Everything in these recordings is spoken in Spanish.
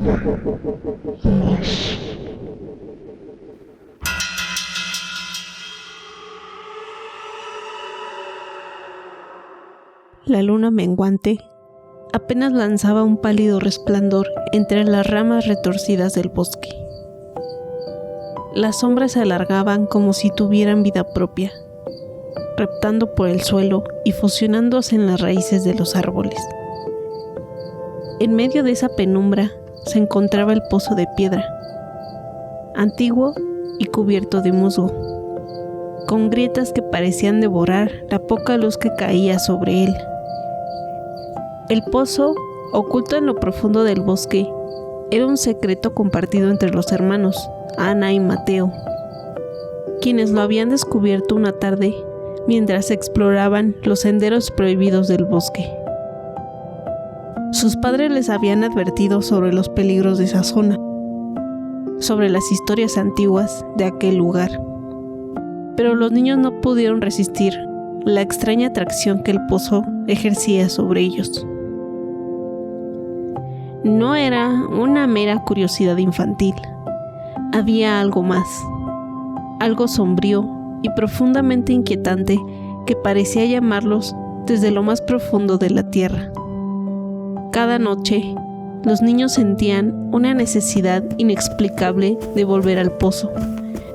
Más. La luna menguante apenas lanzaba un pálido resplandor entre las ramas retorcidas del bosque. Las sombras se alargaban como si tuvieran vida propia, reptando por el suelo y fusionándose en las raíces de los árboles. En medio de esa penumbra se encontraba el pozo de piedra, antiguo y cubierto de musgo, con grietas que parecían devorar la poca luz que caía sobre él. El pozo, oculto en lo profundo del bosque, era un secreto compartido entre los hermanos, Ana y Mateo, quienes lo habían descubierto una tarde mientras exploraban los senderos prohibidos del bosque. Sus padres les habían advertido sobre los peligros de esa zona, sobre las historias antiguas de aquel lugar, pero los niños no pudieron resistir la extraña atracción que el pozo ejercía sobre ellos. No era una mera curiosidad infantil. Había algo más, algo sombrío y profundamente inquietante que parecía llamarlos desde lo más profundo de la tierra. Cada noche, los niños sentían una necesidad inexplicable de volver al pozo,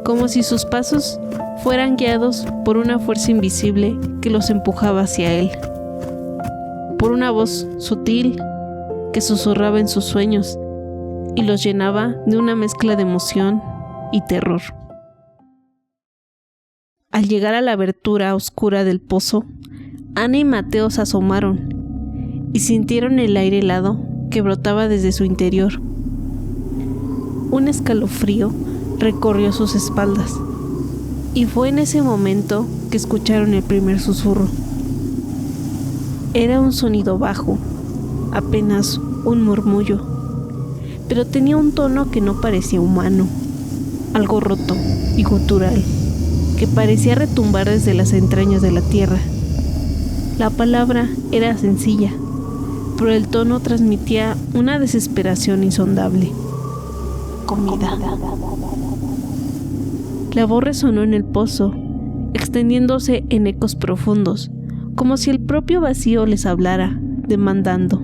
como si sus pasos fueran guiados por una fuerza invisible que los empujaba hacia él, por una voz sutil que susurraba en sus sueños y los llenaba de una mezcla de emoción y terror. Al llegar a la abertura oscura del pozo, Ana y Mateo se asomaron y sintieron el aire helado que brotaba desde su interior. Un escalofrío recorrió sus espaldas y fue en ese momento que escucharon el primer susurro. Era un sonido bajo, apenas un murmullo, pero tenía un tono que no parecía humano, algo roto y gutural, que parecía retumbar desde las entrañas de la tierra. La palabra era sencilla, pero el tono transmitía una desesperación insondable. Comida. La voz resonó en el pozo, extendiéndose en ecos profundos, como si el propio vacío les hablara, demandando.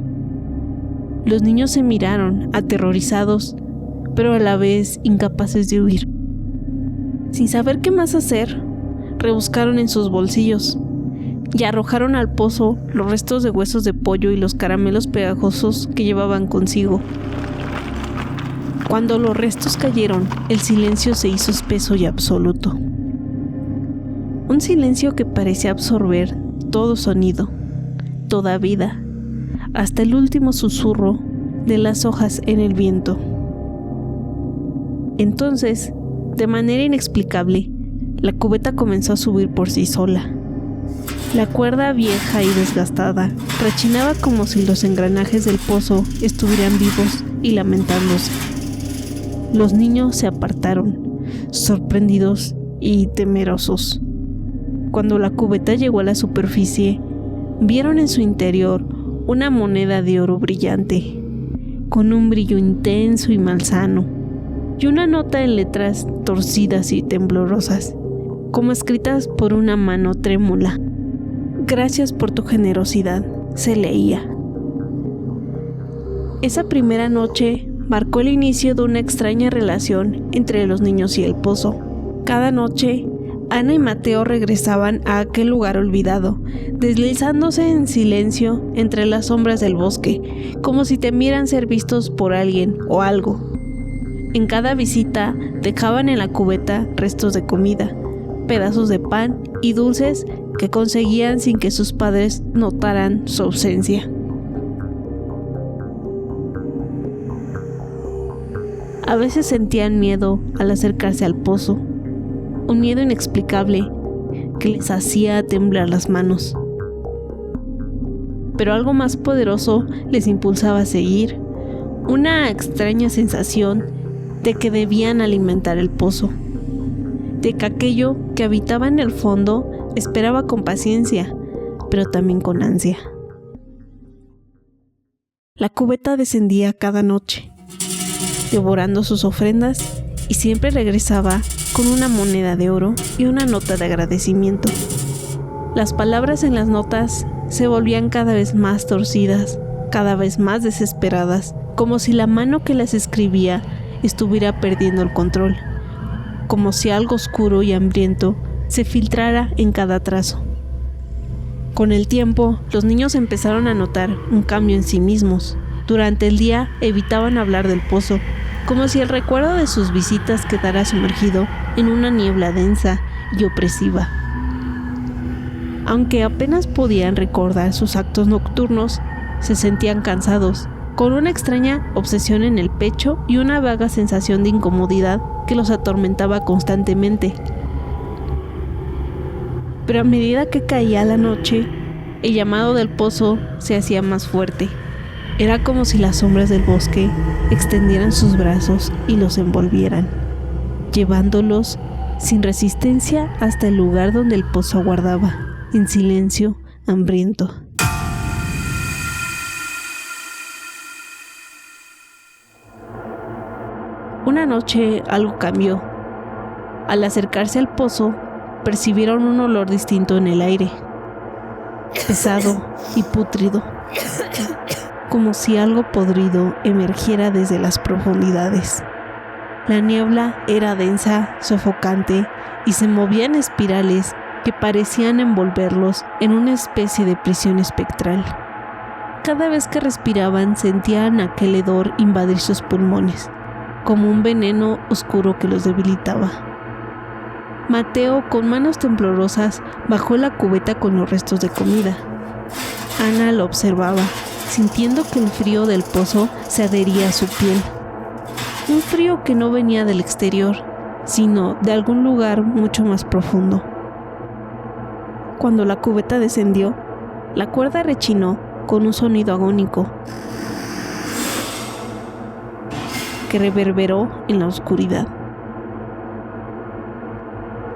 Los niños se miraron, aterrorizados, pero a la vez incapaces de huir. Sin saber qué más hacer, rebuscaron en sus bolsillos y arrojaron al pozo los restos de huesos de pollo y los caramelos pegajosos que llevaban consigo. Cuando los restos cayeron, el silencio se hizo espeso y absoluto. Un silencio que parecía absorber todo sonido, toda vida, hasta el último susurro de las hojas en el viento. Entonces, de manera inexplicable, la cubeta comenzó a subir por sí sola. La cuerda vieja y desgastada rechinaba como si los engranajes del pozo estuvieran vivos y lamentándose. Los niños se apartaron, sorprendidos y temerosos. Cuando la cubeta llegó a la superficie, vieron en su interior una moneda de oro brillante, con un brillo intenso y malsano, y una nota en letras torcidas y temblorosas, como escritas por una mano trémula. Gracias por tu generosidad, se leía. Esa primera noche marcó el inicio de una extraña relación entre los niños y el pozo. Cada noche, Ana y Mateo regresaban a aquel lugar olvidado, deslizándose en silencio entre las sombras del bosque, como si temieran ser vistos por alguien o algo. En cada visita dejaban en la cubeta restos de comida, pedazos de pan y dulces que conseguían sin que sus padres notaran su ausencia. A veces sentían miedo al acercarse al pozo, un miedo inexplicable que les hacía temblar las manos. Pero algo más poderoso les impulsaba a seguir, una extraña sensación de que debían alimentar el pozo, de que aquello que habitaba en el fondo esperaba con paciencia, pero también con ansia. La cubeta descendía cada noche, devorando sus ofrendas, y siempre regresaba con una moneda de oro y una nota de agradecimiento. Las palabras en las notas se volvían cada vez más torcidas, cada vez más desesperadas, como si la mano que las escribía estuviera perdiendo el control, como si algo oscuro y hambriento se filtrara en cada trazo. Con el tiempo, los niños empezaron a notar un cambio en sí mismos. Durante el día evitaban hablar del pozo, como si el recuerdo de sus visitas quedara sumergido en una niebla densa y opresiva. Aunque apenas podían recordar sus actos nocturnos, se sentían cansados, con una extraña obsesión en el pecho y una vaga sensación de incomodidad que los atormentaba constantemente. Pero a medida que caía la noche, el llamado del pozo se hacía más fuerte. Era como si las sombras del bosque extendieran sus brazos y los envolvieran, llevándolos sin resistencia hasta el lugar donde el pozo aguardaba, en silencio, hambriento. Una noche algo cambió. Al acercarse al pozo, percibieron un olor distinto en el aire, pesado y pútrido, como si algo podrido emergiera desde las profundidades. La niebla era densa, sofocante, y se movía en espirales que parecían envolverlos en una especie de prisión espectral. Cada vez que respiraban sentían aquel hedor invadir sus pulmones, como un veneno oscuro que los debilitaba. Mateo, con manos temblorosas, bajó la cubeta con los restos de comida. Ana lo observaba, sintiendo que el frío del pozo se adhería a su piel. Un frío que no venía del exterior, sino de algún lugar mucho más profundo. Cuando la cubeta descendió, la cuerda rechinó con un sonido agónico que reverberó en la oscuridad.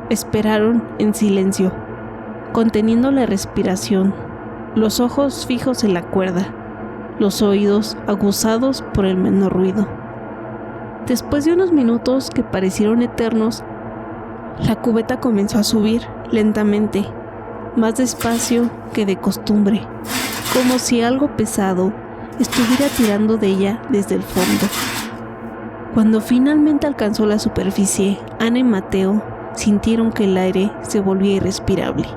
Esperaron en silencio, conteniendo la respiración, los ojos fijos en la cuerda, los oídos aguzados por el menor ruido. Después de unos minutos que parecieron eternos, la cubeta comenzó a subir lentamente, más despacio que de costumbre, como si algo pesado estuviera tirando de ella desde el fondo. Cuando finalmente alcanzó la superficie, Ana y Mateo sintieron que el aire se volvía irrespirable.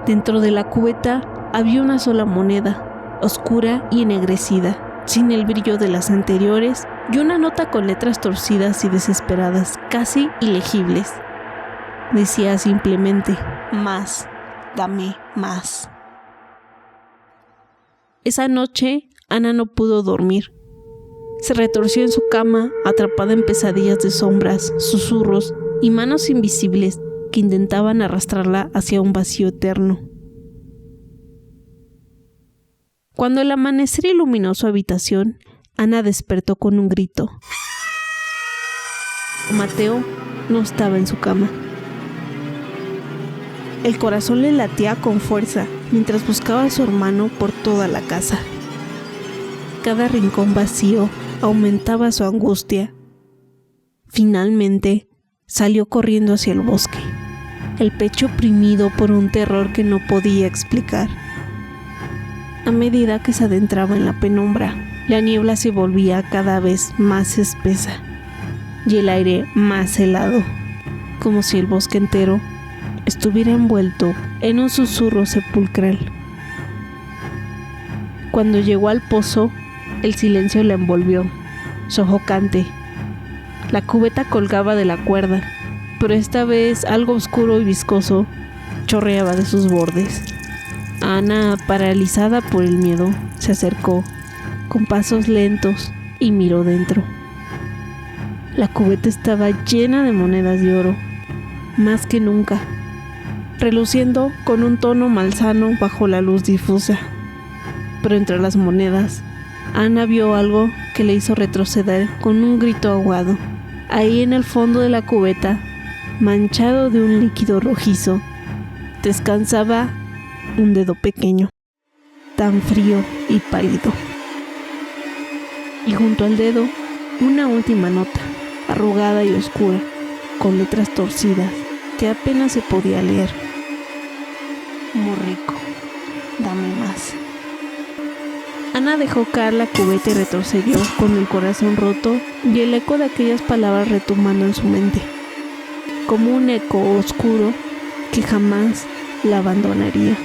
Dentro de la cubeta había una sola moneda, oscura y ennegrecida, sin el brillo de las anteriores, y una nota con letras torcidas y desesperadas, casi ilegibles. Decía simplemente: más, dame más. Esa noche, Ana no pudo dormir. Se retorció en su cama, atrapada en pesadillas de sombras, susurros y manos invisibles que intentaban arrastrarla hacia un vacío eterno. Cuando el amanecer iluminó su habitación, Ana despertó con un grito. Mateo no estaba en su cama. El corazón le latía con fuerza mientras buscaba a su hermano por toda la casa. Cada rincón vacío aumentaba su angustia. Finalmente, salió corriendo hacia el bosque, el pecho oprimido por un terror que no podía explicar. A medida que se adentraba en la penumbra, la niebla se volvía cada vez más espesa y el aire más helado, como si el bosque entero estuviera envuelto en un susurro sepulcral. Cuando llegó al pozo, el silencio la envolvió, sofocante. La cubeta colgaba de la cuerda, pero esta vez algo oscuro y viscoso chorreaba de sus bordes. Ana, paralizada por el miedo, se acercó con pasos lentos y miró dentro. La cubeta estaba llena de monedas de oro, más que nunca, reluciendo con un tono malsano bajo la luz difusa. Pero entre las monedas, Ana vio algo que le hizo retroceder con un grito agudo. Ahí en el fondo de la cubeta, manchado de un líquido rojizo, descansaba un dedo pequeño, tan frío y pálido. Y junto al dedo, Una última nota, arrugada y oscura, con letras torcidas, que apenas se podía leer. Muy rico, dame más. Ana dejó caer la cubeta y retrocedió con el corazón roto y el eco de aquellas palabras retumbando en su mente, como un eco oscuro que jamás la abandonaría.